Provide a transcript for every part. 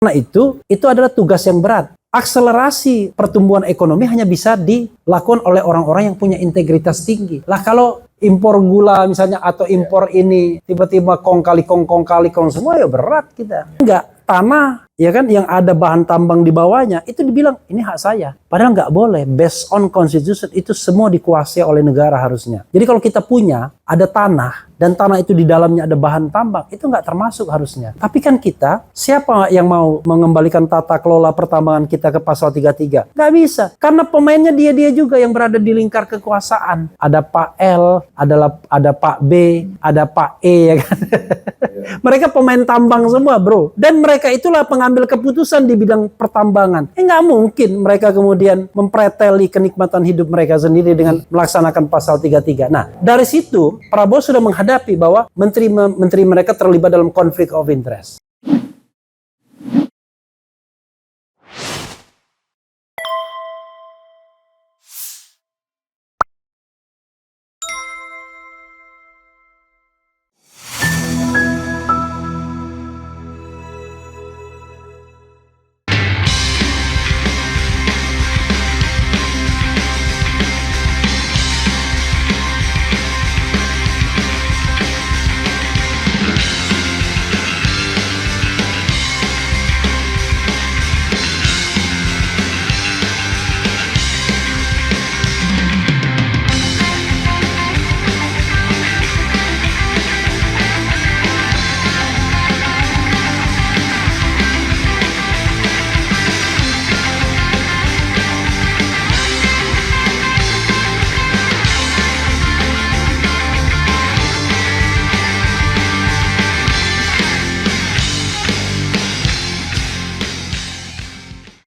Karena itu adalah tugas yang berat. Akselerasi pertumbuhan ekonomi hanya bisa dilakukan oleh orang-orang yang punya integritas tinggi. Lah kalau impor gula misalnya atau impor ini tiba-tiba kong kali kong semua, ya berat kita. Enggak, tanah ya kan yang ada bahan tambang di bawahnya itu dibilang ini hak saya. Padahal nggak boleh. Based on constitution itu semua dikuasai oleh negara harusnya. Jadi kalau kita punya ada tanah dan tanah itu di dalamnya ada bahan tambang, itu nggak termasuk harusnya. Tapi kan kita, siapa yang mau mengembalikan tata kelola pertambangan kita ke pasal 33? Nggak bisa. Karena pemainnya dia juga yang berada di lingkar kekuasaan. Ada Pak L, ada Pak B, ada Pak E, ya kan? Mereka pemain tambang semua, bro. Dan mereka itulah pengambil keputusan di bidang pertambangan. Nggak mungkin mereka kemudian mempreteli kenikmatan hidup mereka sendiri dengan melaksanakan pasal 33. Nah, dari situ Prabowo sudah menghadapi bahwa menteri mereka terlibat dalam konflik of interest.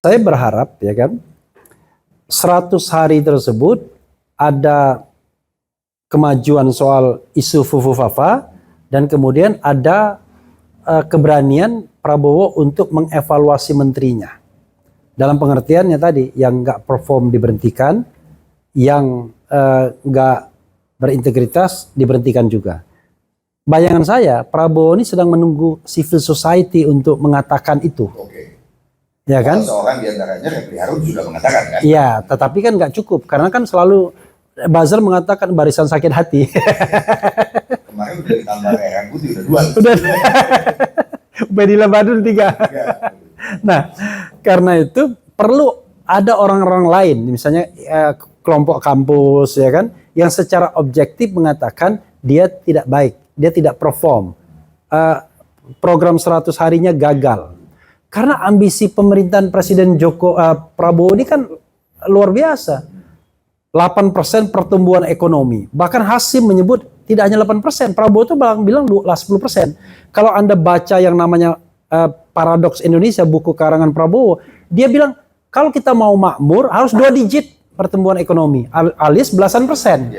Saya berharap ya kan 100 hari tersebut ada kemajuan soal isu Fufufafa dan kemudian ada keberanian Prabowo untuk mengevaluasi menterinya. Dalam pengertiannya tadi, yang nggak perform diberhentikan, yang nggak berintegritas diberhentikan juga. Bayangan saya, Prabowo ini sedang menunggu civil society untuk mengatakan itu. Oke. Ya kan? Seorang diantaranya Refli Harun sudah mengatakan kan? Iya, tetapi kan nggak cukup karena kan selalu buzzer mengatakan barisan sakit hati. Kemarin udah ditambah Rehan Putih udah 2. Udah. Bedila Badun 3. Nah, karena itu perlu ada orang-orang lain, misalnya kelompok kampus ya kan, yang secara objektif mengatakan dia tidak baik, dia tidak perform. Program 100 harinya gagal. Karena ambisi pemerintahan Presiden Prabowo ini kan luar biasa. 8% pertumbuhan ekonomi. Bahkan Hasim menyebut tidak hanya 8%. Prabowo itu bilang 10%. Kalau Anda baca yang namanya Paradoks Indonesia, buku karangan Prabowo, dia bilang kalau kita mau makmur harus 2 digit pertumbuhan ekonomi, alias belasan persen.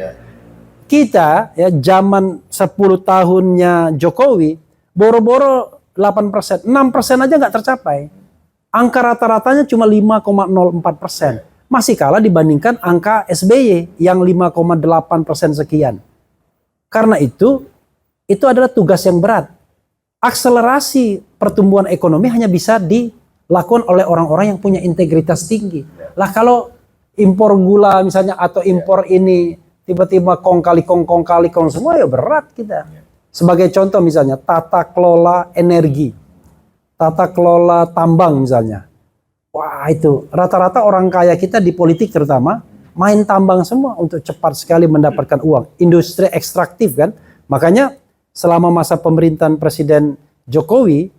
Kita ya zaman 10 tahunnya Jokowi, boro-boro 8%, 6% aja nggak tercapai. Angka rata-ratanya cuma 5,04%. Masih kalah dibandingkan angka SBY yang 5,8% sekian. Karena itu adalah tugas yang berat. Akselerasi pertumbuhan ekonomi hanya bisa dilakukan oleh orang-orang yang punya integritas tinggi. Lah kalau impor gula misalnya atau impor ini tiba-tiba kong kali kong semua, ya berat kita. Sebagai contoh misalnya tata kelola energi, tata kelola tambang misalnya. Wah itu rata-rata orang kaya kita di politik terutama main tambang semua untuk cepat sekali mendapatkan uang. Industri ekstraktif kan. Makanya selama masa pemerintahan Presiden Jokowi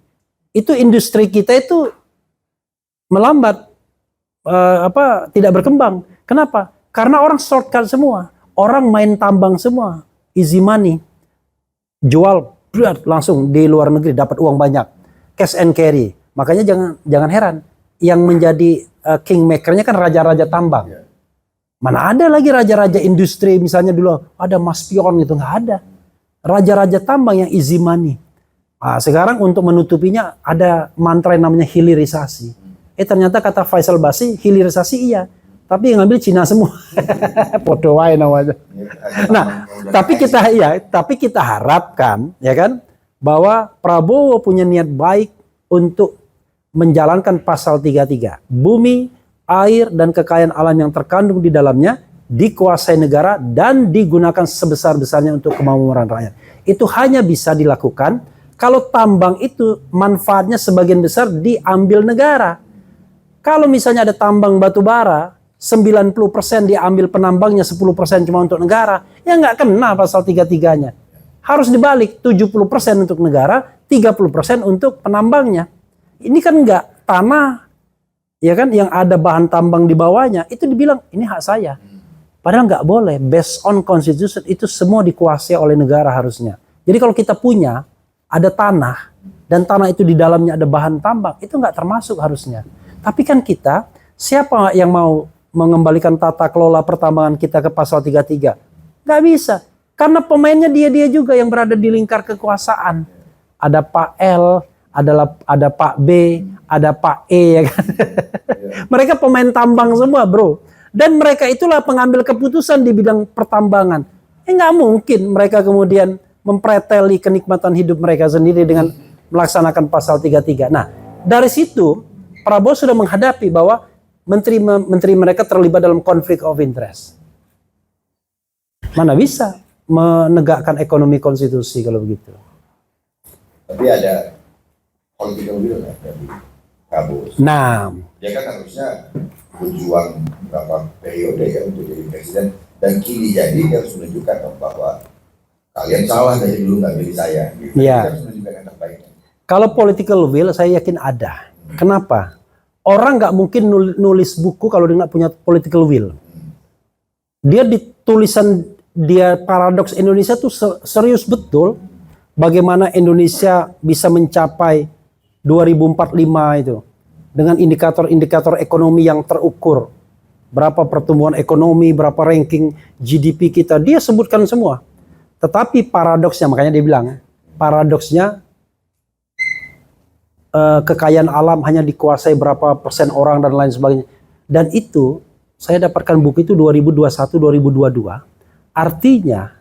itu industri kita itu melambat, tidak berkembang. Kenapa? Karena orang shortcut semua. Orang main tambang semua, easy money. Jual langsung di luar negeri dapat uang banyak, cash and carry. Makanya jangan heran yang menjadi kingmakernya kan raja-raja tambang. Mana ada lagi raja-raja industri misalnya dulu ada Mas Pion gitu, nggak ada. Raja-raja tambang yang easy money. Nah, sekarang untuk menutupinya ada mantra yang namanya hilirisasi. Ternyata kata Faisal Basri hilirisasi iya. Tapi yang ngambil Cina semua. Podo wae namanya. Nah, tapi kita harapkan ya kan bahwa Prabowo punya niat baik untuk menjalankan pasal 33. Bumi, air, dan kekayaan alam yang terkandung di dalamnya dikuasai negara dan digunakan sebesar-besarnya untuk kemakmuran rakyat. Itu hanya bisa dilakukan kalau tambang itu manfaatnya sebagian besar diambil negara. Kalau misalnya ada tambang batu bara, 90% diambil penambangnya, 10% cuma untuk negara, ya nggak kena pasal 33-nya. Harus dibalik, 70% untuk negara, 30% untuk penambangnya. Ini kan nggak tanah, ya kan, yang ada bahan tambang di bawahnya, itu dibilang ini hak saya. Padahal nggak boleh, based on constitution itu semua dikuasai oleh negara harusnya. Jadi kalau kita punya, ada tanah, dan tanah itu di dalamnya ada bahan tambang, itu nggak termasuk harusnya. Tapi kan kita, siapa yang mau mengembalikan tata kelola pertambangan kita ke pasal 33? Nggak bisa. Karena pemainnya dia-dia juga yang berada di lingkar kekuasaan. Ada Pak L, ada Pak B, ada Pak E, ya kan? Mereka pemain tambang semua, bro. Dan mereka itulah pengambil keputusan di bidang pertambangan. Nggak mungkin mereka kemudian mempreteli kenikmatan hidup mereka sendiri dengan melaksanakan pasal 33. Nah, dari situ Prabowo sudah menghadapi bahwa menteri mereka terlibat dalam konflik of interest. Mana bisa menegakkan ekonomi konstitusi kalau begitu? Tapi ada political will kan dari Prabowo. Nah, Dia kan harusnya berjuang beberapa periode ya untuk jadi presiden, dan kini jadi dia harus menunjukkan bahwa kalian salah dari dulu nggak pilih saya. Gitu. Ya. Dia harus menunjukkan yang terbaiknya. kalau political will saya yakin ada. Kenapa? Orang nggak mungkin nulis buku kalau dia nggak punya political will. Dia di tulisan dia Paradoks Indonesia tuh serius betul. Bagaimana Indonesia bisa mencapai 2045 itu dengan indikator-indikator ekonomi yang terukur. Berapa pertumbuhan ekonomi, berapa ranking GDP kita, dia sebutkan semua. Tetapi paradoksnya, makanya dia bilang, paradoksnya kekayaan alam hanya dikuasai berapa persen orang dan lain sebagainya. Dan itu, saya dapatkan buku itu 2021-2022. Artinya,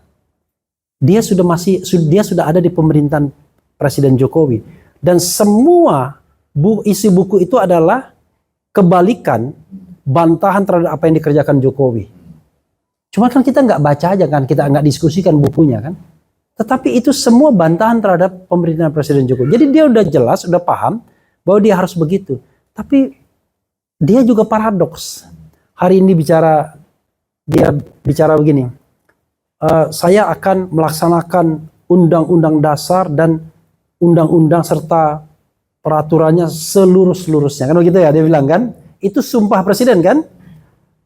dia sudah ada di pemerintahan Presiden Jokowi. Dan semua isi buku itu adalah kebalikan, bantahan terhadap apa yang dikerjakan Jokowi. Cuma kan kita nggak baca aja kan, kita nggak diskusikan bukunya kan. Tetapi itu semua bantahan terhadap pemerintahan Presiden Jokowi. Jadi dia udah jelas, udah paham bahwa dia harus begitu. Tapi dia juga paradoks. Hari ini dia bicara begini, saya akan melaksanakan undang-undang dasar dan undang-undang serta peraturannya seluruh-seluruhnya. Kan begitu ya, dia bilang kan. Itu sumpah presiden kan.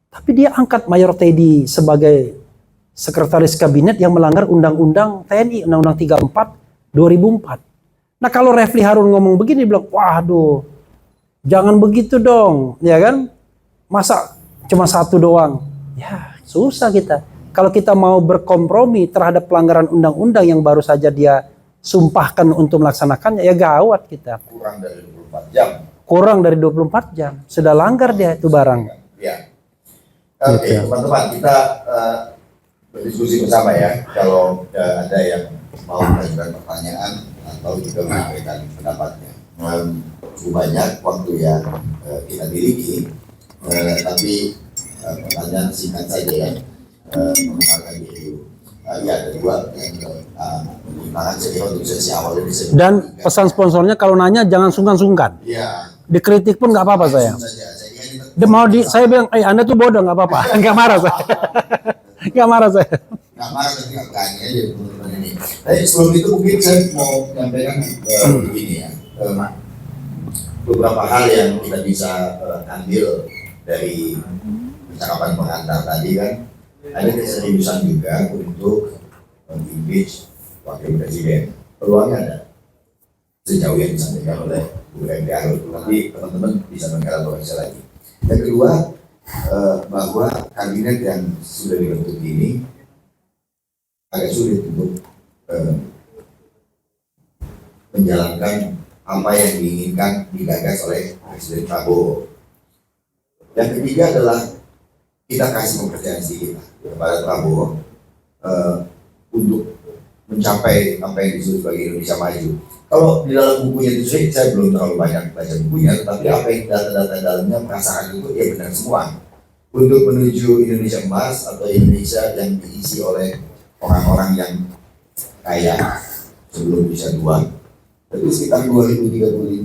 Tapi dia angkat Mayor Teddy sebagai sekretaris kabinet yang melanggar undang-undang TNI, undang-undang 34 2004. Nah kalau Refli Harun ngomong begini, bilang, waduh, jangan begitu dong, ya kan? Masa cuma satu doang? Ya susah kita. Kalau kita mau berkompromi terhadap pelanggaran undang-undang yang baru saja dia sumpahkan untuk melaksanakannya, ya gawat kita. Kurang dari 24 jam. Kurang dari 24 jam. Sudah langgar dia itu barang. Ya. Oke, teman-teman, kita berdiskusi bersama ya. Kalau ada yang mau mengajukan pertanyaan atau juga menyampaikan pendapatnya. Cukup banyak waktu yang kita miliki, tapi pertanyaan singkat saja ya. Mengenalkan diri. Ya, ada dua yang pertimbangan saya untuk sesi awal ini. Dan pesan sponsornya kalau nanya jangan sungkan-sungkan. Iya. Dikritik pun nggak apa-apa saya. Dia Saya bilang, Anda tuh bodoh nggak apa-apa. Nggak marah saya. Nggak marah saya. nggak marah tapi nggak tanya aja teman-teman ini. Tapi sebelum itu mungkin saya mau menyampaikan begini ya. Beberapa hal yang kita bisa ambil dari percakapan pengantar tadi kan. Ada keseriusan juga untuk impeach wakil presiden. Peluangnya ada sejauh yang disampaikan oleh Bu Refli Harun, tapi teman-teman bisa mengelaborasi lagi. Yang kedua, bahwa kabinet yang sudah dibentuk ini agak sulit untuk menjalankan apa yang diinginkan digagas oleh Presiden Prabowo. Yang ketiga adalah kita kasih kepercayaan sedikit kepada Prabowo untuk mencapai apa yang disebut sebagai Indonesia Maju. Kalau di dalam bukunya itu sih, saya belum terlalu banyak baca bukunya, tapi apa yang data-data dalamnya merasakan itu ya benar semua. Untuk menuju Indonesia emas atau Indonesia yang diisi oleh orang-orang yang kaya sebelum bisa tua, tapi sekitar 2035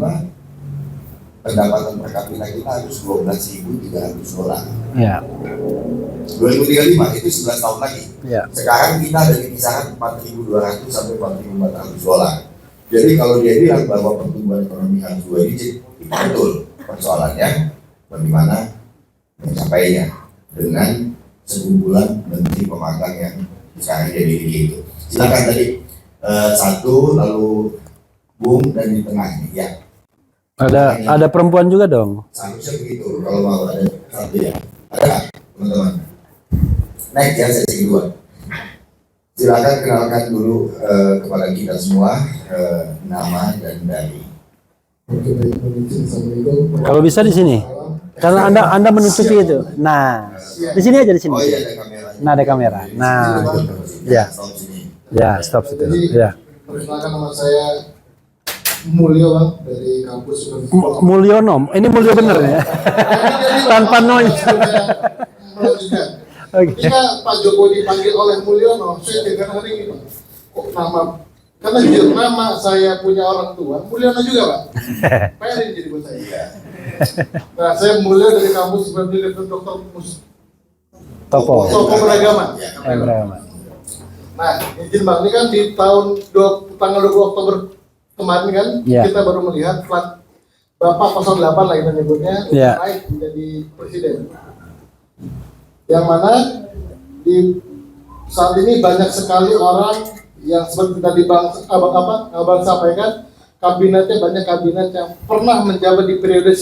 pendapatan per kapita kita harus $12.300. Ya. 2035 itu 11 tahun lagi. Ya. Sekarang kita ada di kisaran $4.200 sampai $4.400. Jadi kalau dia bilang bahwa pertumbuhan ekonomi harus 2 digit, itu betul. Persoalannya bagaimana mencapainya dengan sekumpulan menteri pemagang yang sekarang jadi itu. Silakan tadi satu, lalu Bung, dan di tengah ini ya. Ada perempuan juga dong. Seharusnya begitu kalau mau ada satu ya. Ada teman-teman. Next ya, sesi kedua. Silakan kenalkan dulu kepada kita semua nama dan dari. Kalau bisa di sini. Karena Anda menutupi itu. Nah, di sini aja di sini. Oh iya, ada kamera. Nah, ada kamera. Nah, ya. Ya, stop situ. Ya. Perkenalkan, nama saya Mulyo, Bang, dari kampus Mulyono. Ini Mulyo bener ya. Tanpa noise. Melanjutkan. Oke. Ketika Pak Jokowi dipanggil oleh Mulyono, saya dengar hari ini, Pak. Kok nama? Karena jujur nama saya punya orang tua, Mulyono juga, Pak. PR jadi buat saya. Nah, saya Mulyo dari kampus sebagai Dokter Topo. Beragama. Beragama. Nah, izin Bang, ini kan di tanggal 20 Oktober kemarin kan, Ya. kita baru melihat plat Bapak 08 lah kita nyebutnya, Ya. naik menjadi presiden. Yang mana di saat ini banyak sekali orang yang seperti tadi Abang sampaikan, kabinetnya banyak kabinet yang pernah menjabat di periode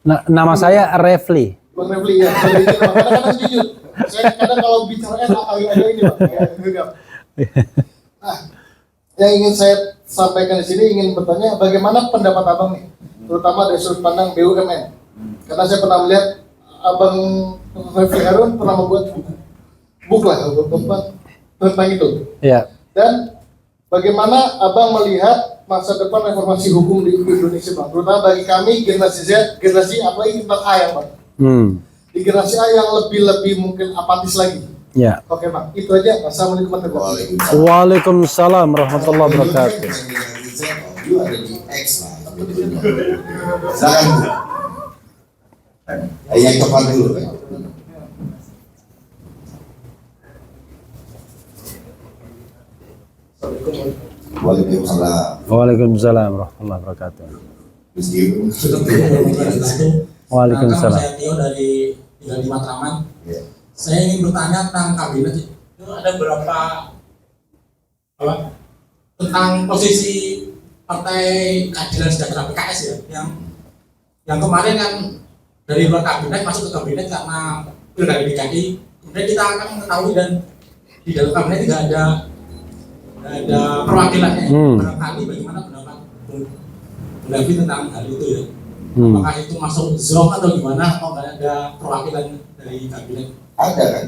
Nama saya Refli. Bang Refli ya. Kadang-kadang jujur, saya kadang kalau bicaranya agak ini Bang, agak gegap. Nah, yang ingin saya sampaikan di sini ingin bertanya bagaimana pendapat Abang nih, terutama dari sudut pandang BUMN. Karena saya pernah melihat Abang Refli Harun pernah membuat buku lah tentang itu. Ya. Dan bagaimana Abang melihat masa depan reformasi hukum di Indonesia, Bang? Terutama bagi kami generasi Z, generasi apalagi kita A yang Bang. Di generasi A yang lebih mungkin apatis lagi. Ya. Oke Bang, itu aja. Assalamualaikum warahmatullahi wabarakatuh. Waalaikumsalam warahmatullahi wabarakatuh. Itu ada di X lah sebetulnya. Silakan Bu. Yang cepat dulu kan. Waalaikumsalam. Waalaikumsalam warahmatullahi wabarakatuh. Meskipun Waalaikumsalam. Saya Tio dari tinggal di Matraman. ya. Saya ingin bertanya tentang kabinet itu ada berapa tentang posisi Partai Keadilan Sejahtera PKS ya, yang kemarin kan dari luar kabinet masuk ke kabinet karena pilkada DKI. Kemudian kita akan mengetahui dan di dalam kabinet tidak ada perwakilannya. Barangkali bagaimana pendapat Bung Davi tentang hal itu ya? Apakah itu masuk zone atau gimana? Atau nggak ada perwakilan dari kabinet? Ada kan?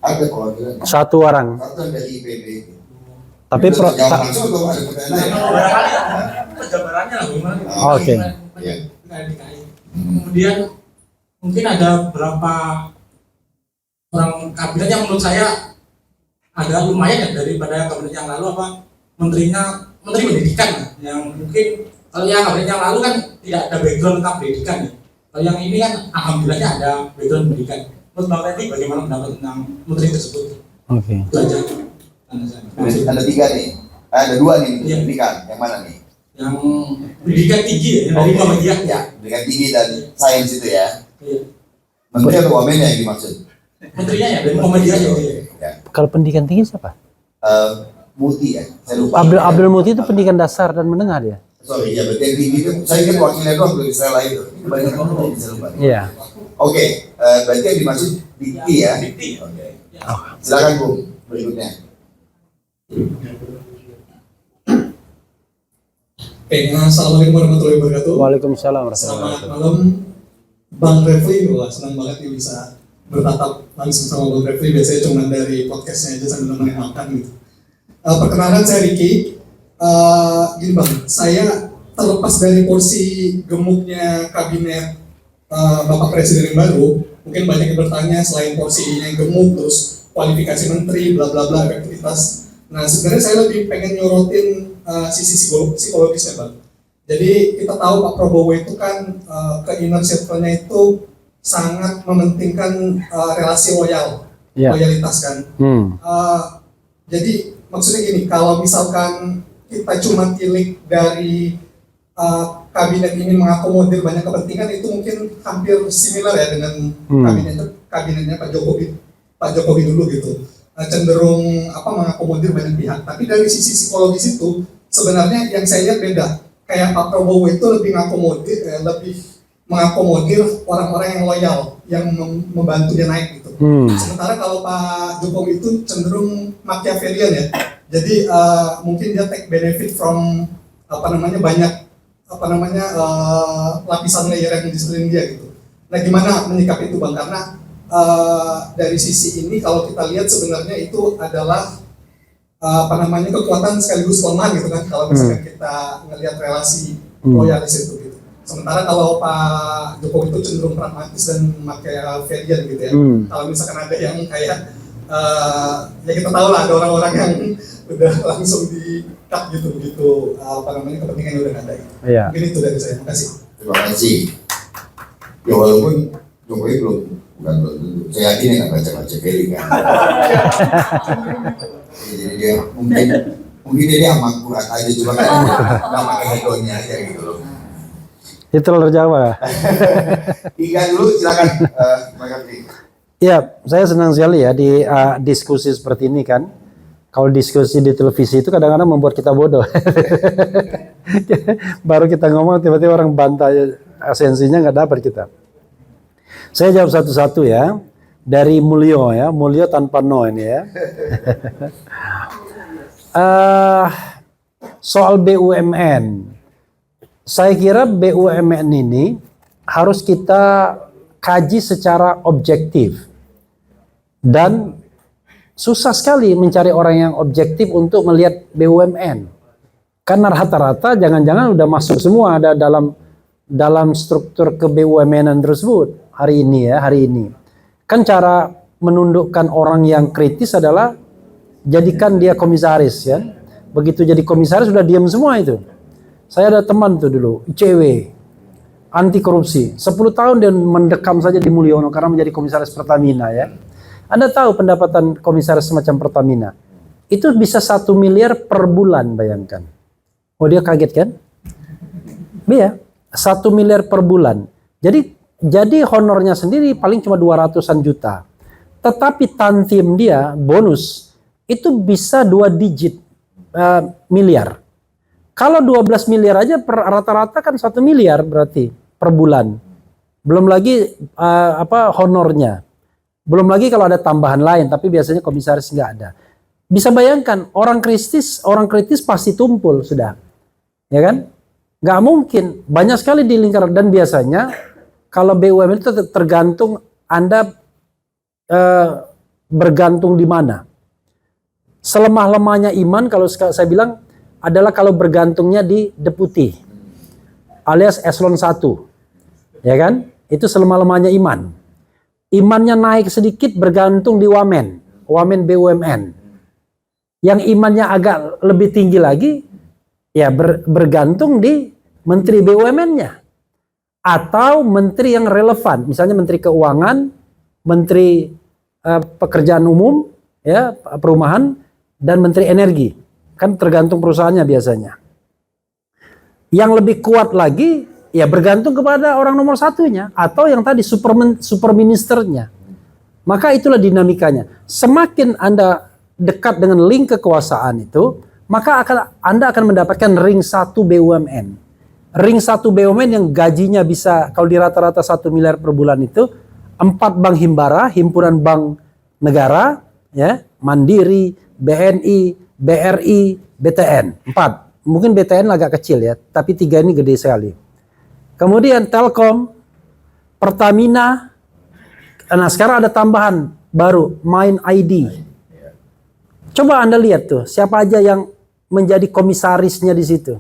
Ada. Perwakilan. Satu orang. Satu dari IPB. Tapi Jawab langsung atau ada pertanyaan? Barangkali penjabarannya lah gimana? Oke. Ya. DKI. Kemudian mungkin ada beberapa orang kabinet yang menurut saya agak lumayan ya daripada kabinet yang lalu menteri pendidikan ya, yang mungkin kalau yang kabinet yang lalu kan tidak ada background tentang pendidikan ya. Kalau yang ini kan alhamdulillahnya ada background pendidikan. Menurut Bang Refli bagaimana pendapat tentang menteri tersebut? Oke. Itu aja. Ada 3 nih. Ada 2 nih Iya. pendidikan. Yang mana nih? Yang pendidikan tinggi ya, yang dari Muhammadiyah Ya, pendidikan tinggi dan sains itu ya. Iya. Menteri atau wamen yang dimaksud? Menterinya ya dari Muhammadiyah ya. Ya. Kalau pendidikan tinggi siapa? Muti ya. Saya lupa. Abdul Muti itu pendidikan dasar dan menengah dia. Sorry ya, berarti yang tinggi itu saya ingat wakilnya doang dari Israel itu. Ini banyak orang yang bisa lupa. Iya. Oke, berarti yang dimaksud dikti ya. Dikti. Oke. Oh. Silakan Bu, berikutnya. Oke, assalamualaikum warahmatullahi wabarakatuh. Waalaikumsalam warahmatullahi Selamat wabarakatuh. malam, Bang Refli. Wah, senang banget nih bisa bertatap langsung sama Bang Refli. Biasanya cuma dari podcastnya aja sambil nemenin makan gitu. Perkenalkan saya Ricky. gini Bang, saya terlepas dari porsi gemuknya kabinet Bapak Presiden yang baru, mungkin banyak yang bertanya selain porsinya yang gemuk, terus kualifikasi menteri, bla bla bla, efektivitas. Nah sebenarnya saya lebih pengen nyorotin sisi psikologisnya Bang. Jadi kita tahu Pak Prabowo itu kan ke inner circle-nya itu sangat mementingkan relasi loyalitas kan. Jadi maksudnya gini, kalau misalkan kita cuma tilik dari kabinet ini mengakomodir banyak kepentingan, itu mungkin hampir similar ya dengan kabinetnya Pak Jokowi dulu gitu. Cenderung mengakomodir banyak pihak. Tapi dari sisi psikologis itu sebenarnya yang saya lihat beda. Kayak Pak Prabowo itu lebih mengakomodir orang-orang yang loyal, yang membantu dia naik gitu. Sementara kalau Pak Jokowi itu cenderung Machiavellian ya. Jadi mungkin dia take benefit from banyak lapisan layer yang di sekeliling dia gitu. Nah gimana menyikapi itu Bang? Karena dari sisi ini kalau kita lihat sebenarnya itu adalah kekuatan sekaligus kelemahan gitu kan, kalau misalkan kita ngelihat relasi loyalis itu gitu. Sementara kalau Pak Jokowi itu cenderung pragmatis dan Machiavellian gitu ya. Kalau misalkan ada yang kayak ya kita tahu lah, ada orang-orang yang udah langsung di-cut gitu kepentingannya udah ada gitu. Iya. Mungkin itu dari saya. Terima kasih. Terima kasih. Ya walaupun Jokowi bukan tentu. Saya yakin dia nggak baca Ferry kan. Jadi dia mungkin dia aman kuat aja, cuma kan nggak pakai hedonnya aja gitu loh. Itu telur Jawa. Tiga dulu silakan. Ya, saya senang sekali ya di diskusi seperti ini kan. Kalau diskusi di televisi itu kadang-kadang membuat kita bodoh. Baru kita ngomong tiba-tiba orang bantah, esensinya nggak dapat kita. Saya jawab satu-satu ya. Dari Mulyo ya, Mulyo tanpa no ini ya. Soal BUMN, saya kira BUMN ini harus kita kaji secara objektif. Dan susah sekali mencari orang yang objektif untuk melihat BUMN. Karena rata-rata jangan-jangan udah masuk semua ada dalam struktur ke BUMN-an tersebut hari ini. Kan cara menundukkan orang yang kritis adalah jadikan dia komisaris ya. Begitu jadi komisaris sudah diam semua itu. Saya ada teman tuh dulu, ICW, anti korupsi. 10 tahun dia mendekam saja di Mulyono karena menjadi komisaris Pertamina ya. Anda tahu pendapatan komisaris semacam Pertamina? Itu bisa 1 miliar per bulan, bayangkan. Oh dia kaget kan? Iya, 1 miliar per bulan. Jadi honornya sendiri paling cuma 200-an juta. Tetapi tantim dia, bonus, itu bisa 2 digit miliar. Kalau 12 miliar aja rata-rata kan 1 miliar berarti per bulan. Belum lagi honornya. Belum lagi kalau ada tambahan lain, tapi biasanya komisaris nggak ada. Bisa bayangkan orang kritis pasti tumpul sudah. Ya kan? Nggak mungkin. Banyak sekali di lingkaran, dan biasanya kalau BUMN itu tergantung Anda bergantung di mana. Selemah-lemahnya iman kalau saya bilang adalah kalau bergantungnya di deputi alias eselon 1. Ya kan? Itu selemah-lemahnya iman. Imannya naik sedikit bergantung di wamen BUMN. Yang imannya agak lebih tinggi lagi ya bergantung di menteri BUMN-nya. Atau menteri yang relevan, misalnya menteri keuangan, menteri pekerjaan umum, ya perumahan, dan menteri energi. Kan tergantung perusahaannya biasanya. Yang lebih kuat lagi, ya bergantung kepada orang nomor satunya, atau yang tadi super ministernya. Maka itulah dinamikanya. Semakin Anda dekat dengan link kekuasaan itu, maka Anda akan mendapatkan ring 1 BUMN. Ring 1 BUMN yang gajinya bisa, kalau di rata-rata 1 miliar per bulan itu, 4 bank himbara, himpunan bank negara, ya, Mandiri, BNI, BRI, BTN. 4. Mungkin BTN agak kecil ya, tapi 3 ini gede sekali. Kemudian Telkom, Pertamina, nah sekarang ada tambahan baru, Mind ID. Coba Anda lihat tuh, siapa aja yang menjadi komisarisnya di situ.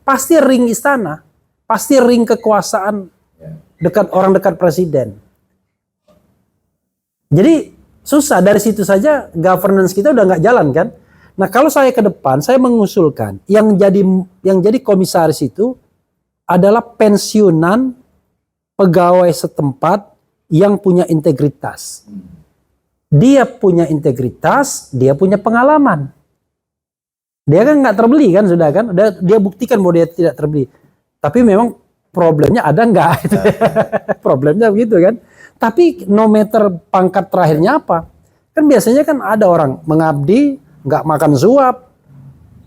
Pasti ring istana, pasti ring kekuasaan dekat orang dekat presiden. Jadi susah, dari situ saja governance kita udah nggak jalan kan. Nah kalau saya ke depan, saya mengusulkan yang jadi komisaris itu adalah pensiunan pegawai setempat yang punya integritas. Dia punya integritas, dia punya pengalaman. Dia kan nggak terbeli kan, sudah kan, dia buktikan bahwa dia tidak terbeli. Tapi memang problemnya ada nggak? Problemnya begitu kan. Tapi no matter pangkat terakhirnya apa, kan biasanya kan ada orang mengabdi, nggak makan suap,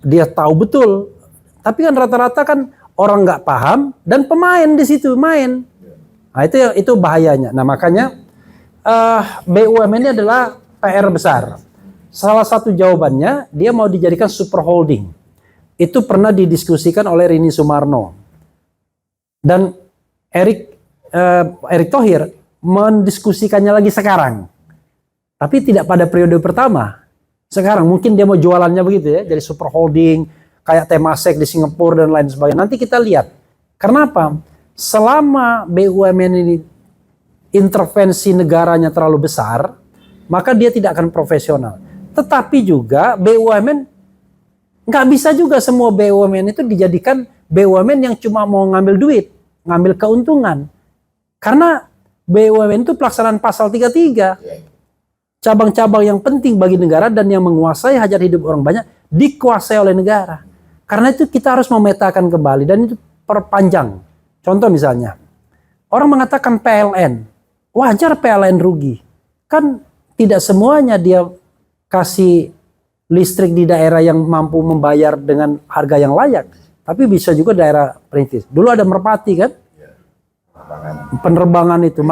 dia tahu betul. Tapi kan rata-rata kan orang nggak paham dan pemain di situ main. Nah itu bahayanya. Nah makanya BUMN ini adalah PR besar. Salah satu jawabannya dia mau dijadikan super holding. Itu pernah didiskusikan oleh Rini Sumarno dan Erick Thohir mendiskusikannya lagi sekarang. Tapi tidak pada periode pertama. Sekarang mungkin dia mau jualannya begitu ya, jadi super holding kayak Temasek di Singapura dan lain sebagainya. Nanti kita lihat. Karena apa? Selama BUMN ini intervensi negaranya terlalu besar, maka dia tidak akan profesional. Tetapi juga BUMN nggak bisa juga semua BUMN itu dijadikan BUMN yang cuma mau ngambil duit, ngambil keuntungan. Karena BUMN itu pelaksanaan pasal 33. Cabang-cabang yang penting bagi negara dan yang menguasai hajat hidup orang banyak dikuasai oleh negara. Karena itu kita harus memetakan kembali dan itu perpanjang. Contoh misalnya, orang mengatakan PLN, wajar PLN rugi. Kan tidak semuanya dia kasih listrik di daerah yang mampu membayar dengan harga yang layak. Tapi bisa juga daerah perintis. Dulu ada Merpati kan? Penerbangan itu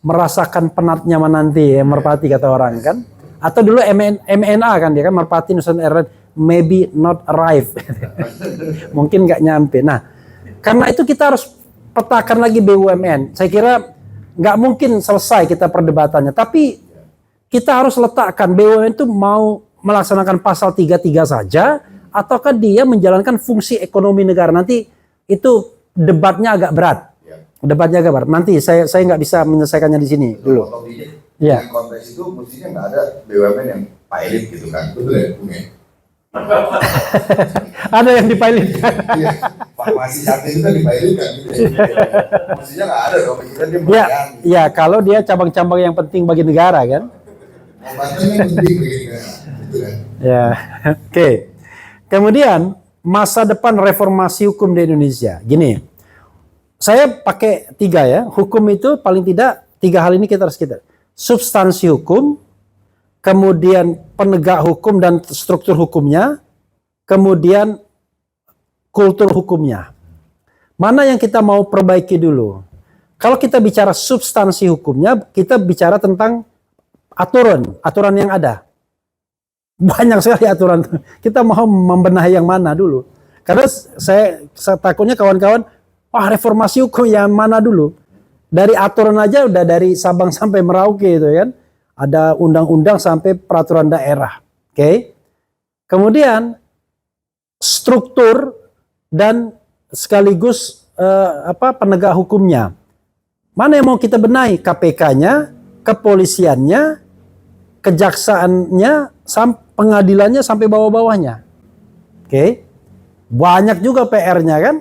merasakan penatnya menanti ya, Merpati kata orang kan. Atau dulu MNA kan dia kan, Merpati Nusantara Airlines maybe not arrive. Mungkin nggak nyampe. Nah, karena itu kita harus petakan lagi BUMN. Saya kira nggak mungkin selesai kita perdebatannya. Tapi kita harus letakkan BUMN itu mau melaksanakan pasal 33 saja ataukah dia menjalankan fungsi ekonomi negara. Nanti itu debatnya agak berat. Debatnya agak berat. Nanti saya nggak bisa menyelesaikannya di sini dulu. Di konteks itu mestinya nggak ada BUMN yang pilot gitu kan, betul ya, Bung? Ada yang dipilotkan. Iya, farmasi saat itu kan dipilotkan gitu ya. Mestinya nggak ada dong, kita dia Ya, melayani. ya kalau dia cabang-cabang yang penting bagi negara kan. Obatnya penting bagi negara, gitu kan. Ya, oke. Kemudian masa depan reformasi hukum di Indonesia. Gini, saya pakai 3 ya. Hukum itu paling tidak 3 hal ini kita harus substansi hukum, kemudian penegak hukum dan struktur hukumnya, kemudian kultur hukumnya. Mana yang kita mau perbaiki dulu? Kalau kita bicara substansi hukumnya, kita bicara tentang aturan yang ada. Banyak sekali aturan. Kita mau membenahi yang mana dulu? Karena saya takutnya kawan-kawan, wah reformasi hukum yang mana dulu? Dari aturan aja udah dari Sabang sampai Merauke itu kan. Ada undang-undang sampai peraturan daerah. Oke. Kemudian struktur dan sekaligus penegak hukumnya. Mana yang mau kita benahi? KPK-nya, kepolisiannya, kejaksaannya, pengadilannya sampai bawah-bawahnya. Oke. Banyak juga PR-nya kan.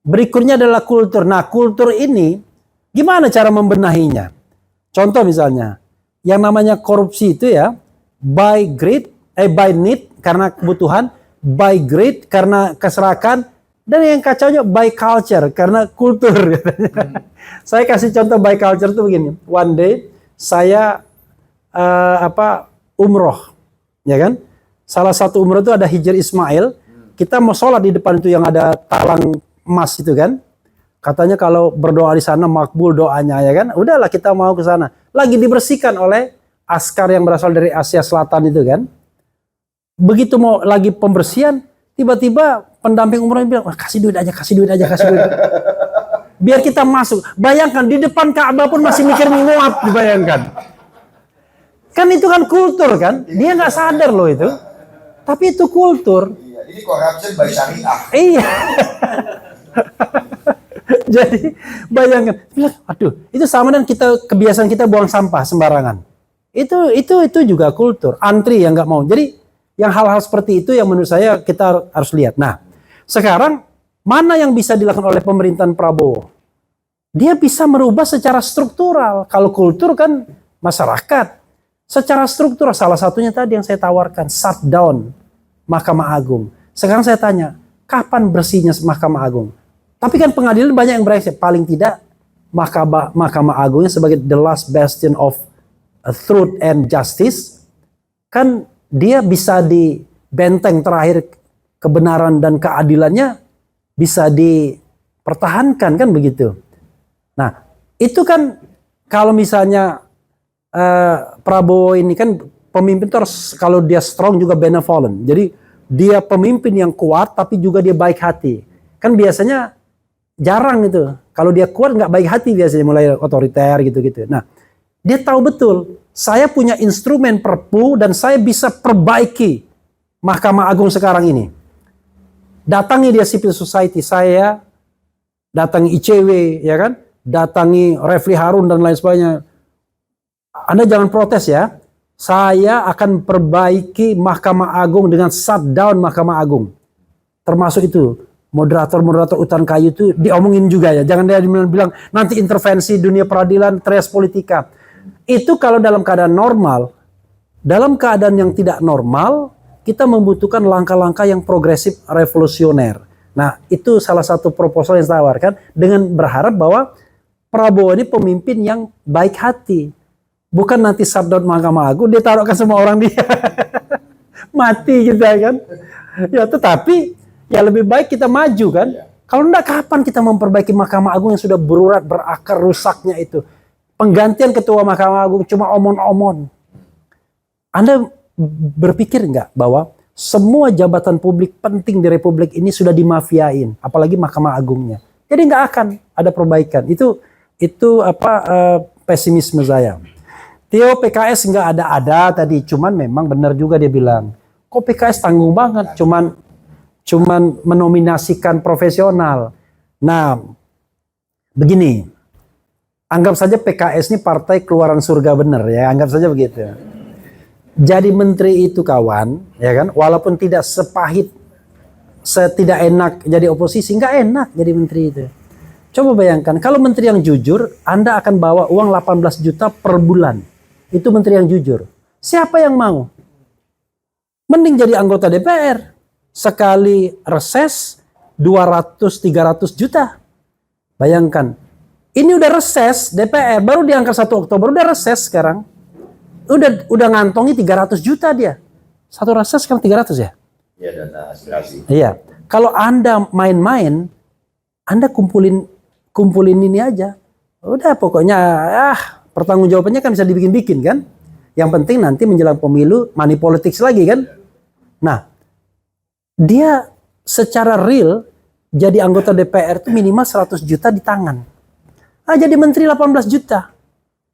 Berikutnya adalah kultur. Nah, kultur ini gimana cara membenahinya? Contoh misalnya, yang namanya korupsi itu ya, by need karena kebutuhan, by greed karena keserakan, dan yang kacaunya by culture karena kultur. Saya kasih contoh by culture itu begini. One day saya umroh, ya kan? Salah satu umroh itu ada Hijr Ismail. Kita mau sholat di depan itu yang ada talang emas itu kan? Katanya kalau berdoa di sana makbul doanya ya kan. Udahlah kita mau ke sana. Lagi dibersihkan oleh askar yang berasal dari Asia Selatan itu kan. Begitu mau lagi pembersihan, tiba-tiba pendamping umroh bilang, kasih duit aja. Biar kita masuk. Bayangkan di depan Ka'bah pun masih mikir menguap, dibayangkan. Kan itu kan kultur kan. Dia nggak sadar loh itu. Tapi itu kultur. Ya, ini corruption by syariah. Iya. Jadi bayangkan, aduh, itu sama dengan kebiasaan kita buang sampah sembarangan. Itu juga kultur, antri yang nggak mau. Jadi yang hal-hal seperti itu yang menurut saya kita harus lihat. Nah, sekarang mana yang bisa dilakukan oleh pemerintahan Prabowo? Dia bisa merubah secara struktural. Kalau kultur kan masyarakat. Secara struktural salah satunya tadi yang saya tawarkan, shutdown Mahkamah Agung. Sekarang saya tanya, kapan bersihnya Mahkamah Agung? Tapi kan pengadilan banyak yang bereaksi. Paling tidak Mahkamah Agungnya sebagai the last bastion of truth and justice, kan dia bisa di benteng terakhir kebenaran dan keadilannya bisa dipertahankan, kan begitu. Nah, itu kan kalau misalnya Prabowo ini kan pemimpin terus, kalau dia strong juga benevolent. Jadi dia pemimpin yang kuat tapi juga dia baik hati. Kan biasanya jarang itu. Kalau dia kuat nggak baik hati biasanya, mulai otoriter gitu-gitu. Nah, dia tahu betul, saya punya instrumen Perpu dan saya bisa perbaiki Mahkamah Agung sekarang ini. Datangi dia civil society, saya datangi ICW, ya kan? Datangi Refli Harun dan lain sebagainya. Anda jangan protes ya. Saya akan perbaiki Mahkamah Agung dengan shutdown Mahkamah Agung. Termasuk itu moderator hutan kayu itu diomongin juga ya. Jangan dia bilang nanti intervensi dunia peradilan, trias politika. Itu kalau dalam keadaan normal. Dalam keadaan yang tidak normal, kita membutuhkan langkah-langkah yang progresif revolusioner. Nah, itu salah satu proposal yang saya tawarkan dengan berharap bahwa Prabowo ini pemimpin yang baik hati. Bukan nanti shutdown Mahkamah Agung, dia taruhkan semua orang dia. Mati kita kan. Ya, tetapi ya lebih baik kita maju kan. Kalau enggak, kapan kita memperbaiki Mahkamah Agung yang sudah berurat, berakar, rusaknya itu. Penggantian ketua Mahkamah Agung cuma omon-omon. Anda berpikir enggak bahwa semua jabatan publik penting di Republik ini sudah dimafiain, apalagi Mahkamah Agungnya. Jadi enggak akan ada perbaikan. Itu pesimisme saya. Theo PKS enggak ada tadi, cuman memang benar juga dia bilang, kok PKS tanggung banget, cuman menominasikan profesional. Nah, begini, anggap saja PKS ini partai keluaran surga bener ya, anggap saja begitu. Jadi menteri itu kawan, ya kan, walaupun tidak sepahit, tidak enak jadi oposisi, nggak enak jadi menteri itu. Coba bayangkan, kalau menteri yang jujur, Anda akan bawa uang 18 juta per bulan. Itu menteri yang jujur. Siapa yang mau? Mending jadi anggota DPR. Sekali reses 200-300 juta. Bayangkan. Ini udah reses DPR, baru diangkat 1 Oktober, udah reses sekarang. Udah ngantongi 300 juta dia. Satu reses sekarang 300 ya? Iya, dana aspirasi. Iya. Kalau Anda main-main, Anda kumpulin ini aja. Udah pokoknya pertanggungjawabannya kan bisa dibikin-bikin kan. Yang penting nanti menjelang pemilu money politics lagi kan. Nah, dia secara real jadi anggota DPR itu minimal 100 juta di tangan. Jadi menteri 18 juta.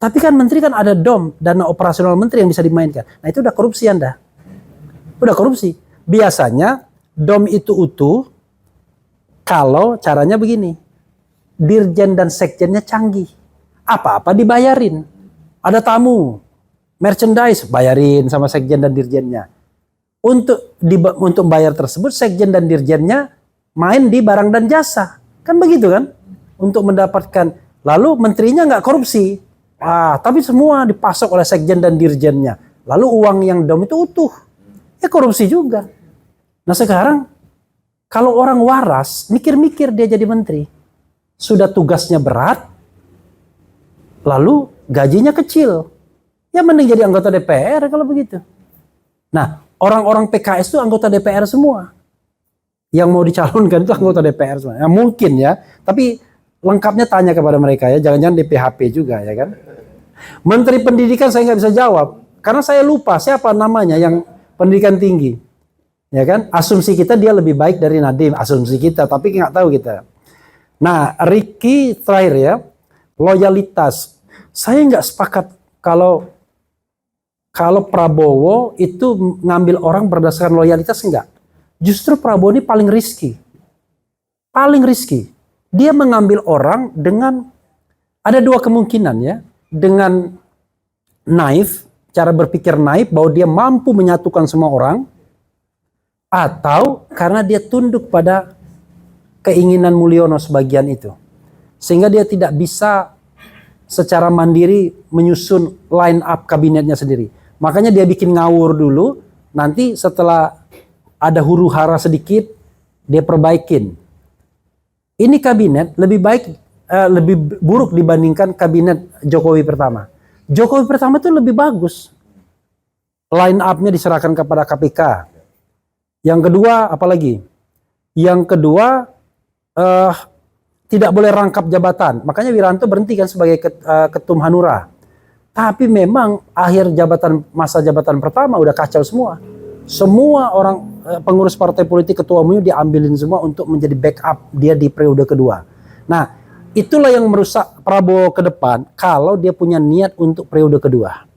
Tapi kan menteri kan ada DOM, dana operasional menteri yang bisa dimainkan. Nah, itu udah korupsi Anda. Udah korupsi. Biasanya DOM itu utuh kalau caranya begini. Dirjen dan sekjennya canggih. Apa-apa dibayarin. Ada tamu, merchandise, bayarin sama sekjen dan dirjennya. Untuk bayar tersebut, sekjen dan dirjennya main di barang dan jasa. Kan begitu kan? Untuk mendapatkan, lalu menterinya nggak korupsi. Tapi semua dipasok oleh sekjen dan dirjennya. Lalu uang yang DOM itu utuh. Ya korupsi juga. Nah sekarang, kalau orang waras, mikir-mikir dia jadi menteri. Sudah tugasnya berat, lalu gajinya kecil. Ya mending jadi anggota DPR kalau begitu. Nah, orang-orang PKS itu anggota DPR semua. Yang mau dicalonkan itu anggota DPR semua. Ya, mungkin ya, tapi lengkapnya tanya kepada mereka ya. Jangan-jangan DPHP juga ya kan. Menteri Pendidikan saya nggak bisa jawab. Karena saya lupa siapa namanya yang pendidikan tinggi. Ya kan, asumsi kita dia lebih baik dari Nadiem. Asumsi kita, tapi nggak tahu kita. Nah, Ricky terakhir ya, loyalitas. Saya nggak sepakat kalau Prabowo itu ngambil orang berdasarkan loyalitas, enggak. Justru Prabowo ini paling risky. Paling risky. Dia mengambil orang dengan, ada dua kemungkinan ya. Dengan naif, cara berpikir naif bahwa dia mampu menyatukan semua orang, atau karena dia tunduk pada keinginan Mulyono sebagian itu. Sehingga dia tidak bisa secara mandiri menyusun line up kabinetnya sendiri. Makanya dia bikin ngawur dulu, nanti setelah ada huru hara sedikit, dia perbaikin. Ini kabinet lebih baik, lebih buruk dibandingkan kabinet Jokowi pertama. Jokowi pertama itu lebih bagus. Line up-nya diserahkan kepada KPK. Yang kedua, apalagi? Yang kedua, tidak boleh rangkap jabatan. Makanya Wiranto berhenti kan sebagai ketum Hanura. Tapi memang akhir masa jabatan pertama udah kacau semua. Semua orang pengurus partai politik, ketua umumnya diambilin semua untuk menjadi backup dia di periode kedua. Nah, itulah yang merusak Prabowo ke depan kalau dia punya niat untuk periode kedua.